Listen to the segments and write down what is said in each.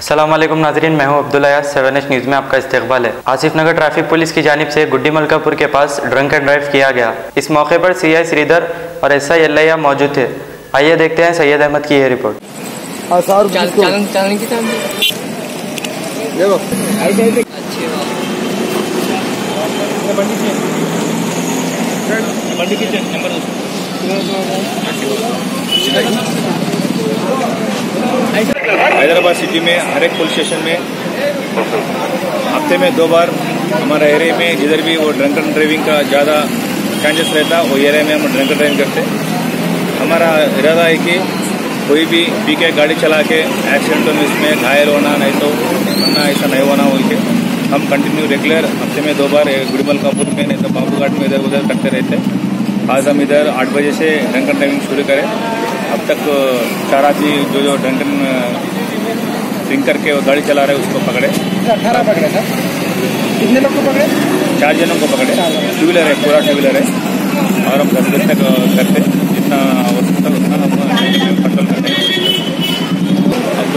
अस्सलाम वालेकुम नाज़रीन, मैं हूं अब्दुल अयाज। 7H न्यूज़ में आपका इस्तकबाल है। आसिफ नगर ट्रैफिक पुलिस की जानिब से गुड्डी मलकापुर के पास ड्रंक एंड ड्राइव किया गया। इस मौके पर CI श्रीधर और SI एल्लैया मौजूद थे। आइए देखते हैं सैयद अहमद की ये रिपोर्ट। हैदराबाद सिटी में हर एक पुलिस स्टेशन में हफ्ते में 2 बार हमारे एरिया में जिधर भी वो ड्रंक एंड ड्राइविंग का ज़्यादा चांसेस रहता वो एरिया में हम ड्रंक एंड ड्राइविंग करते। हमारा इरादा है कि कोई भी पी के गाड़ी चला के एक्सीडेंट में इसमें घायल होना नहीं तो मरना ऐसा नहीं होना बोल के हम कंटिन्यू रेगुलर हफ्ते में 2 बार गुड्डी मलकापुर में नहीं तो बाबू घाट में इधर उधर करते रहते। आज हम इधर 8 बजे से ड्रंक एंड ड्राइविंग शुरू करें। अब तक 4 आदमी जो ड्रंक ड्रिंक करके वो गाड़ी चला रहे उसको पकड़े। 18 पकड़े सर। कितने लोग को पकड़े? 4 जनों को पकड़े। 2 व्हीलर है, पूरा 2 व्हीलर है और हम 10 बजे तक करते जितना हो सकता उतना हम कंट्रोल करते हैं। अब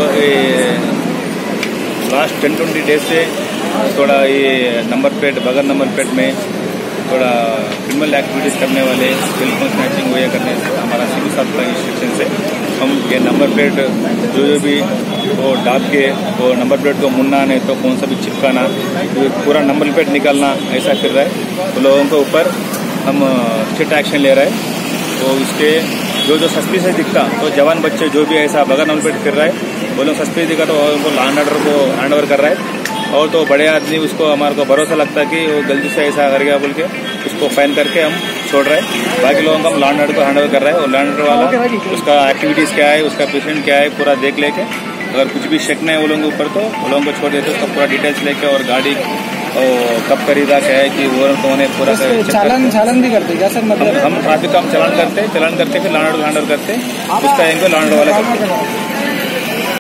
लास्ट 10-20 डेज से थोड़ा ये नंबर प्लेट बगैर नंबर प्लेट में थोड़ा क्रिमिनल एक्टिविटीज करने वाले टेलीफोन स्नैचिंग वगैरह करने से हमारा सिविल साहब का इंस्ट्रक्शन से हम ये नंबर प्लेट जो भी वो डाल के वो नंबर प्लेट को मुड़ना नहीं तो कौन सा भी चिपकाना पूरा नंबर प्लेट निकालना ऐसा कर रहा है। तो लोगों के ऊपर हम स्ट्रिक्ट एक्शन ले रहे हैं। तो इसके जो सस्पिशियस दिखता तो जवान बच्चे जो भी ऐसा बगैर नंबर प्लेट कर रहा है वो लोग सस्पिशियस दिखा तो उनको लॉ एंड ऑर्डर को हैंड ओवर कर रहा है। और तो बड़े आदमी उसको हमारे को भरोसा लगता है कि वो गलती से ऐसा कर गया बोल के उसको फाइन करके हम छोड़ रहे हैं। बाकी लोगों को हम लॉ एंड ऑर्डर को हैंड ओवर कर रहे हैं और लॉ एंड ऑर्डर वाला उसका एक्टिविटीज़ क्या है उसका पेशेंट क्या है पूरा देख लेके अगर कुछ भी शक नहीं है वो लोगों के ऊपर तो वो लोगों को छोड़ देते उसका पूरा डिटेल्स लेके और गाड़ी कब खरीदा क्या है कि वो कौन है पूरा चालन भी करते क्या सर? मतलब हम ट्रैफिक का हम चलान करते फिर law and order hand over करते उसका इनको लॉ एंड ऑर्डर वाला करते।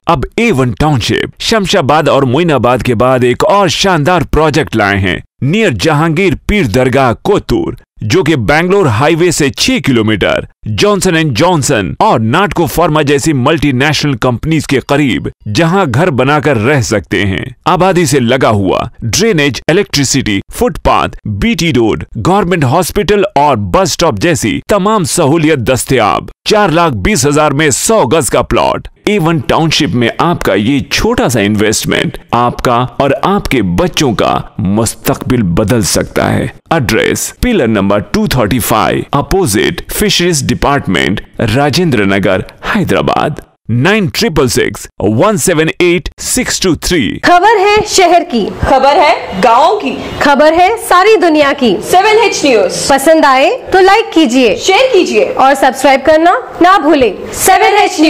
अब A1 टाउनशिप शमशाबाद और मोइनाबाद के बाद एक और शानदार प्रोजेक्ट लाए हैं नियर जहांगीर पीर दरगाह कोतूर, जो कि बैंगलोर हाईवे से 6 किलोमीटर जॉनसन एंड जॉनसन और नाटको फार्मा जैसी मल्टीनेशनल कंपनीज के करीब, जहां घर बनाकर रह सकते हैं। आबादी से लगा हुआ drainage, electricity, footpath, BT road, government hospital और बस स्टॉप जैसी तमाम सहूलियत दस्तयाब। 4,20,000 में 100 गज का प्लॉट। A1 टाउनशिप में आपका ये छोटा सा इन्वेस्टमेंट आपका और आपके बच्चों का मुस्तकबिल बदल सकता है। Address pillar number 235 opposite fisheries department, Rajendra Nagar, Hyderabad. 9666178623। खबर है शहर की, खबर है गाँव की, खबर है सारी दुनिया की। 7H न्यूज़ पसंद आए तो लाइक कीजिए, शेयर कीजिए और सब्सक्राइब करना ना भूलें। 7H news.